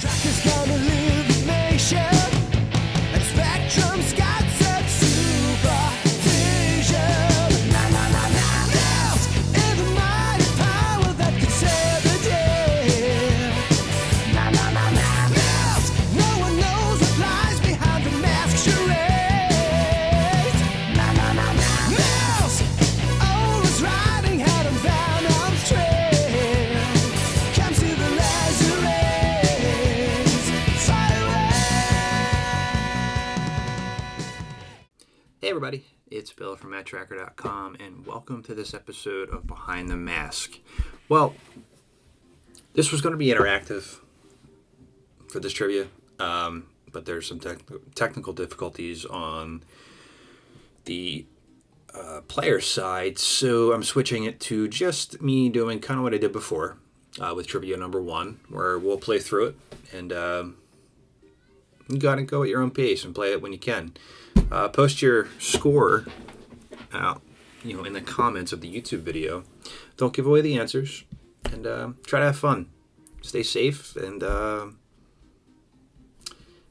Matt-Trakker's gonna live the nation, and Spectrum's got such supervision. Mouse is a mighty power that could save the day. Mouse, no one knows what lies behind the mask charade. Mouse, always riding out on Venom's trail. Comes to the laser rays, fire away. Hey everybody, it's Bill from Matt-Trakker.com, and welcome to this episode of Behind the Mask. Well, this was going to be interactive for this trivia, but there's some technical difficulties on the player side, so I'm switching it to just me doing kind of what I did before with trivia number 1, where we'll play through it, and you got to go at your own pace and play it when you can. Post your score out, in the comments of the YouTube video. Don't give away the answers, and try to have fun. Stay safe, and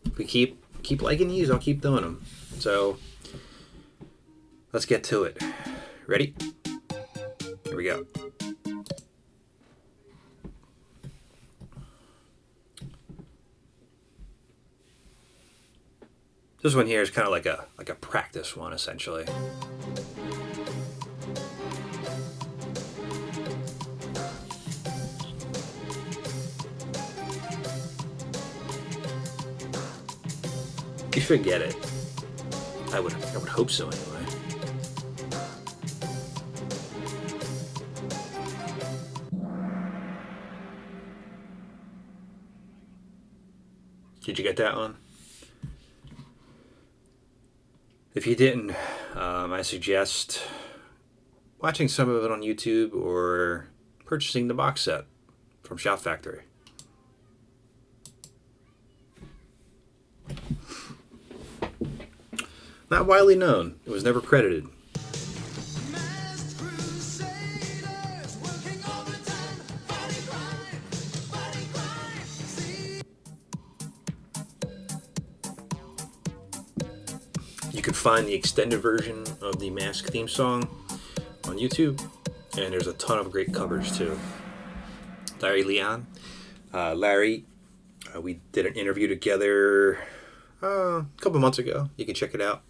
if we keep liking these, I'll keep doing them. So let's get to it. Ready? Here we go. This one here is kind of like a practice one, essentially. You should get it. I would hope so anyway. Did you get that one? If you didn't, I suggest watching some of it on YouTube or purchasing the box set from Shop Factory. Not widely known. It was never credited. You can find the extended version of the Mask theme song on YouTube, and there's a ton of great covers too. Larry Leon. Larry, we did an interview together a couple months ago. You can check it out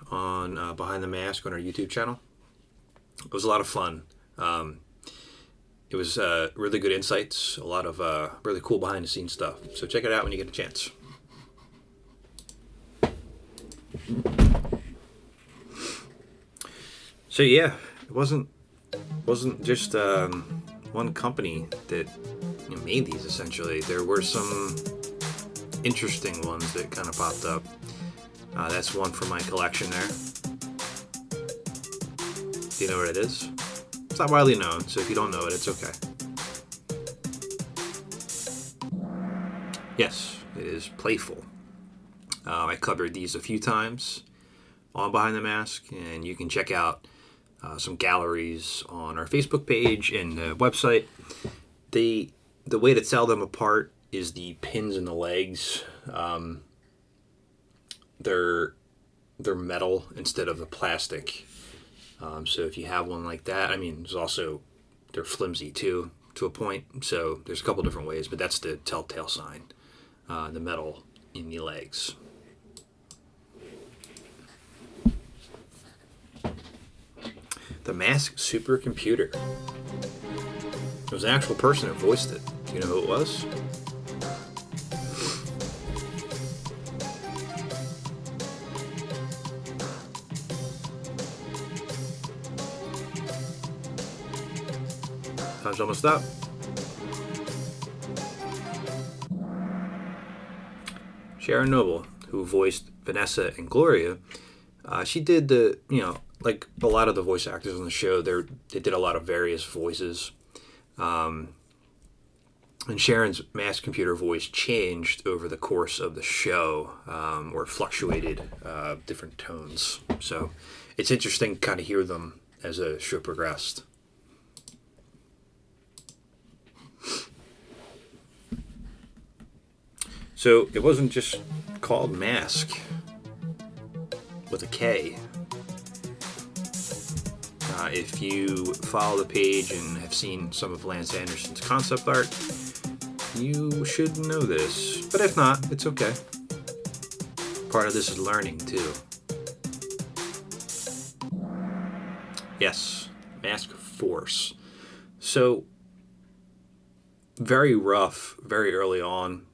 on Behind the Mask on our YouTube channel. It was a lot of fun. It was really good insights, a lot of really cool behind the scenes stuff. So check it out when you get a chance. So yeah, it wasn't just one company that made these. Essentially, there were some interesting ones that kind of popped up. That's one from my collection there. Do you know what it is? It's not widely known, so if you don't know it, it's okay. Yes, it is Playful. I covered these a few times on Behind the Mask, and you can check out some galleries on our Facebook page and website. The way to tell them apart is the pins in the legs. They're metal instead of the plastic. So if you have one like that, they're flimsy too, to a point. So there's a couple different ways, but that's the telltale sign. The metal in the legs. The Mask supercomputer. It was an actual person that voiced it. Do you know who it was? Time's almost up. Sharon Noble, who voiced Vanessa and Gloria, she did like a lot of the voice actors on the show, they did a lot of various voices. And Sharon's Mask computer voice changed over the course of the show, or fluctuated different tones. So it's interesting to kind of hear them as the show progressed. So it wasn't just called Mask with a K. If you follow the page and have seen some of Lance Anderson's concept art, you should know this. But if not, it's okay. Part of this is learning too. Yes, Mask Force. So, very rough, very early on.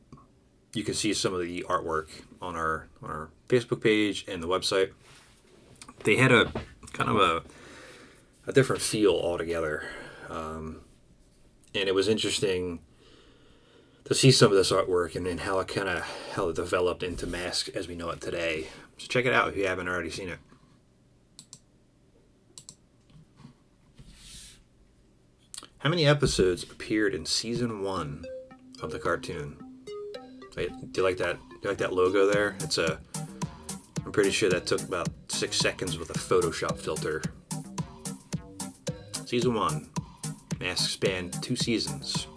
You can see some of the artwork on our Facebook page and the website. They had a kind of a different feel altogether. And it was interesting to see some of this artwork and then how it developed into Mask as we know it today. So check it out if you haven't already seen it. How many episodes appeared in season 1 of the cartoon? Wait, do you like that? Do you like that logo there? I'm pretty sure that took about 6 seconds with a Photoshop filter. Season 1. Mask spanned 2 seasons.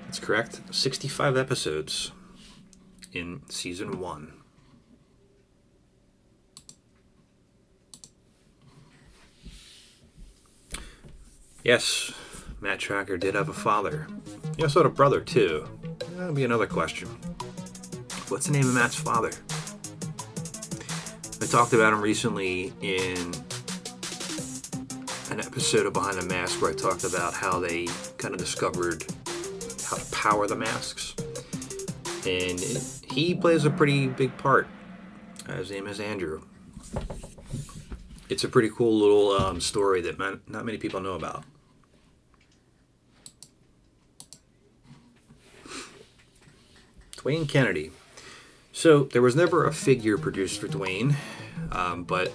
That's correct. 65 episodes in season 1. Yes, Matt-Trakker did have a father. He also had a brother, too. That'll be another question. What's the name of Matt's father? I talked about him recently in an episode of Behind the Mask where I talked about how they kind of discovered how to power the masks. And he plays a pretty big part. His name is Andrew. It's a pretty cool little story that not many people know about. Dwayne Kennedy. So there was never a figure produced for Dwayne, but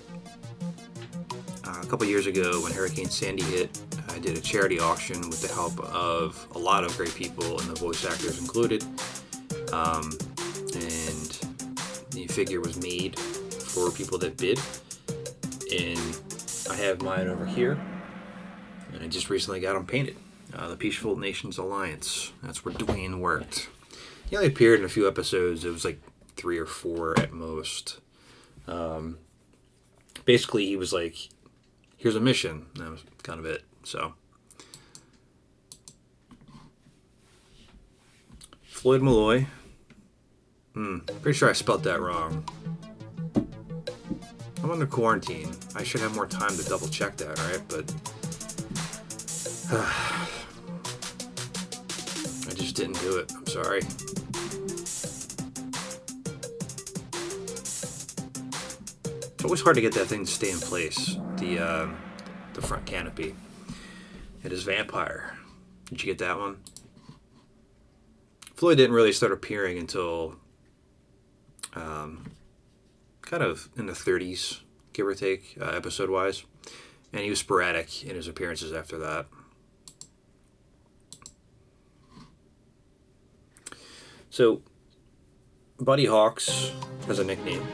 a couple years ago when Hurricane Sandy hit, I did a charity auction with the help of a lot of great people and the voice actors included, and the figure was made for people that bid, and I have mine over here, and I just recently got them painted. The Peaceful Nations Alliance. That's where Dwayne worked. He only appeared in a few episodes. It was like 3 or 4 at most. Basically, he was like, here's a mission. That was kind of it. So, Floyd Malloy. Pretty sure I spelled that wrong. I'm under quarantine. I should have more time to double check that, right? But I just didn't do it. I'm sorry. It's always hard to get that thing to stay in place. The front canopy. It is Vampire. Did you get that one? Floyd didn't really start appearing until kind of in the 30s, give or take, episode-wise. And he was sporadic in his appearances after that. So, Buddy Hawks has a nickname.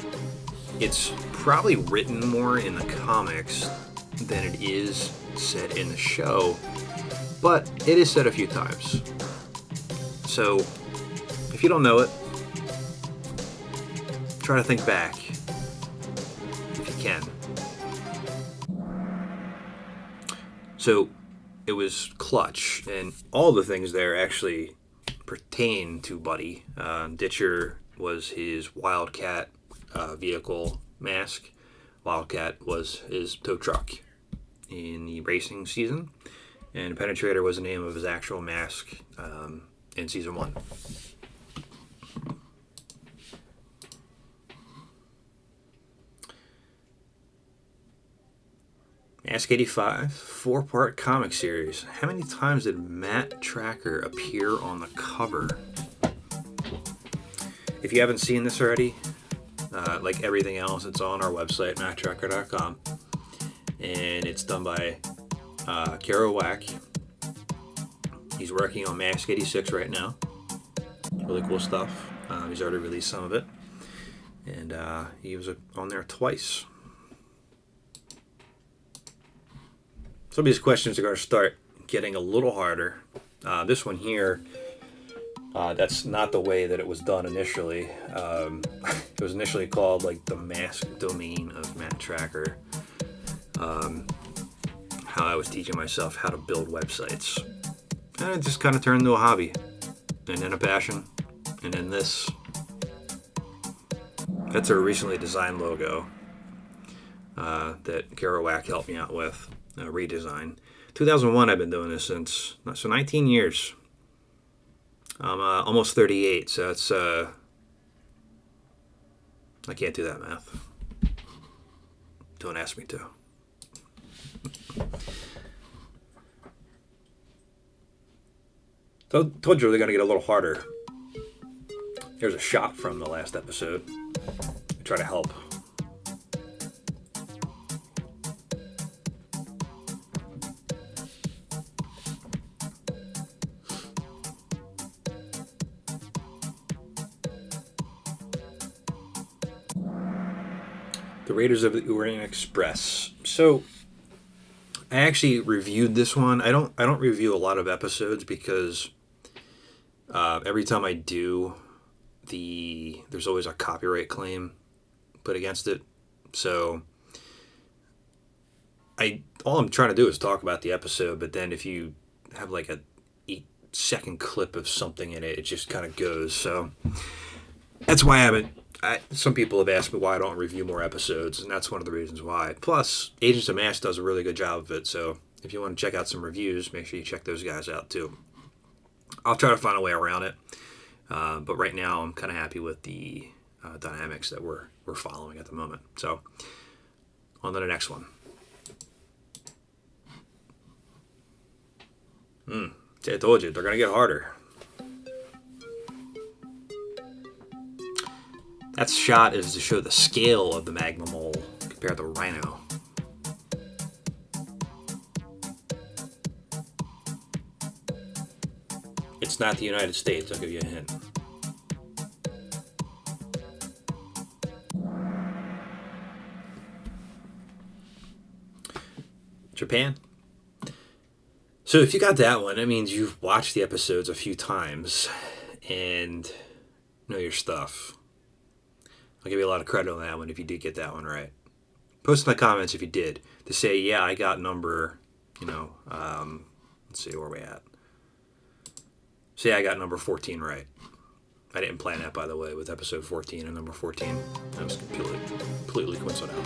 It's probably written more in the comics than it is said in the show, but it is said a few times. So, if you don't know it, try to think back, if you can. So, it was Clutch, and all the things there actually pertain to Buddy. Ditcher was his Wildcat vehicle mask. Wildcat was his tow truck in the racing season, and Penetrator was the name of his actual mask in season 1. Mask 85, 4-part comic series. How many times did Matt-Trakker appear on the cover? If you haven't seen this already, like everything else, it's on our website, Matt-Trakker.com. And it's done by Kara Wack. He's working on Mask 86 right now. Really cool stuff. He's already released some of it. And he was on there twice. some of these questions are going to start getting a little harder. This one here, that's not the way that it was done initially. It was initially called like the mask domain of Matt-Trakker. How I was teaching myself how to build websites. And it just kind of turned into a hobby. And then a passion. And then this. That's a recently designed logo that Kerouac helped me out with. Redesign. 2001 I've been doing this since. So 19 years. I'm almost 38, so that's... I can't do that math. Don't ask me to. Told you they're going to get a little harder. Here's a shot from the last episode. I try to help. The Raiders of the Orient Express. So I actually reviewed this one. I don't review a lot of episodes because every time I do, there's always a copyright claim put against it. So all I'm trying to do is talk about the episode, but then if you have like a 8-second clip of something in it, it just kind of goes. So that's why I haven't. Some people have asked me why I don't review more episodes, and that's one of the reasons why. Plus, Agents of Mash does a really good job of it, so if you want to check out some reviews, make sure you check those guys out too. I'll try to find a way around it, but right now I'm kind of happy with the dynamics that we're following at the moment. So, on to the next one. See, I told you, they're going to get harder. That shot is to show the scale of the magma mole compared to Rhino. It's not the United States, I'll give you a hint. Japan. So if you got that one, that means you've watched the episodes a few times and know your stuff. I'll give you a lot of credit on that one if you did get that one right. Post in the comments if you did. To say, yeah, I got number, let's see where we at. Say I got number 14 right. I didn't plan that, by the way, with episode 14 and number 14. That was completely coincidental.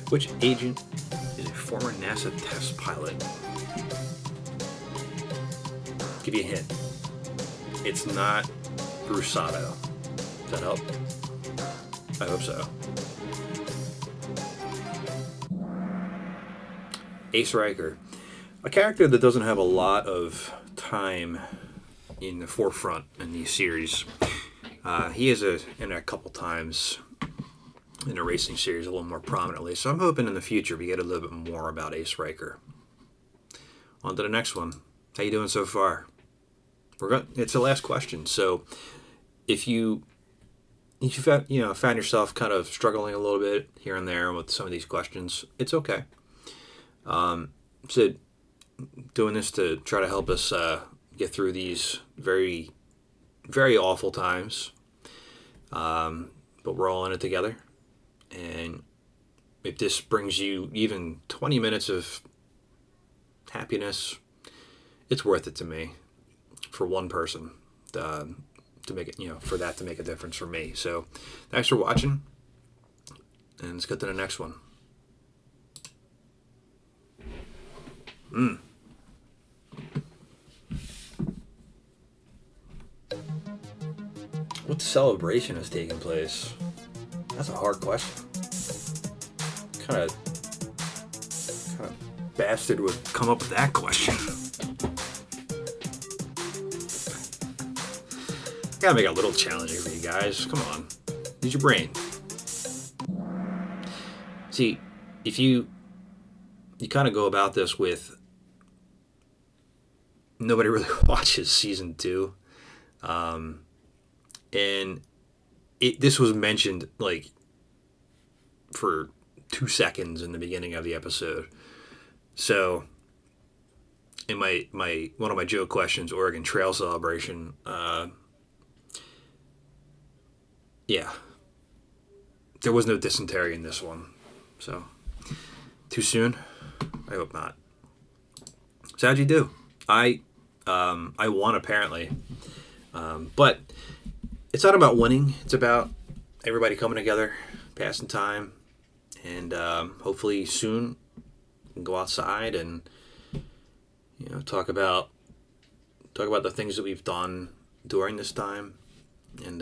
Which agent is a former NASA test pilot? Give you a hint. It's not Brusado. Does that help? I hope so. Ace Riker. A character that doesn't have a lot of time in the forefront in these series. He is in a couple times in a racing series a little more prominently. So I'm hoping in the future we get a little bit more about Ace Riker. On to the next one. How you doing so far? It's the last question. So if you found yourself kind of struggling a little bit here and there with some of these questions, it's okay. So doing this to try to help us get through these very, very awful times. But we're all in it together. And if this brings you even 20 minutes of happiness, it's worth it to me for one person. To make it, for that to make a difference for me. So, thanks for watching, and let's get to the next one. What celebration is taking place? That's a hard question. Kind of bastard would come up with that question. Gotta make it a little challenging for you guys. Come on. Use your brain. See, if you kind of go about this with nobody really watches season 2. And this was mentioned like for 2 seconds in the beginning of the episode. So in my one of my joke questions, Oregon Trail celebration, yeah, there was no dysentery in this one. So too soon? I hope not. So how'd you do? I won apparently, but it's not about winning. It's about everybody coming together, passing time, and hopefully soon we can go outside and talk about the things that we've done during this time, and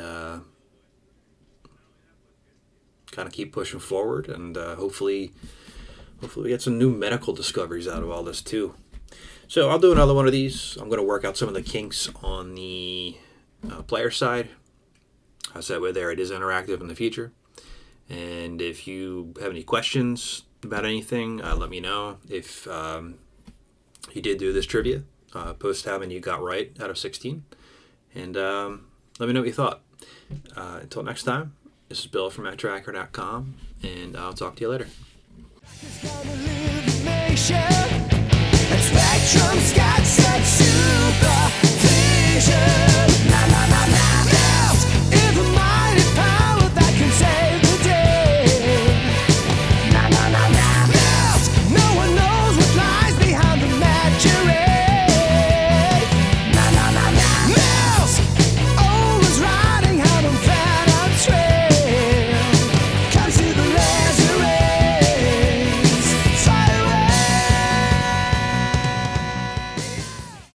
kind of keep pushing forward, and hopefully we get some new medical discoveries out of all this too. So I'll do another one of these. I'm going to work out some of the kinks on the player side. So that way there it is interactive in the future. And if you have any questions about anything, let me know. If you did do this trivia, post how many you got right out of 16. And let me know what you thought. Until next time, this is Bill from Matt-Trakker.com, and I'll talk to you later. Spectrum's got such supervision. Na na na na na.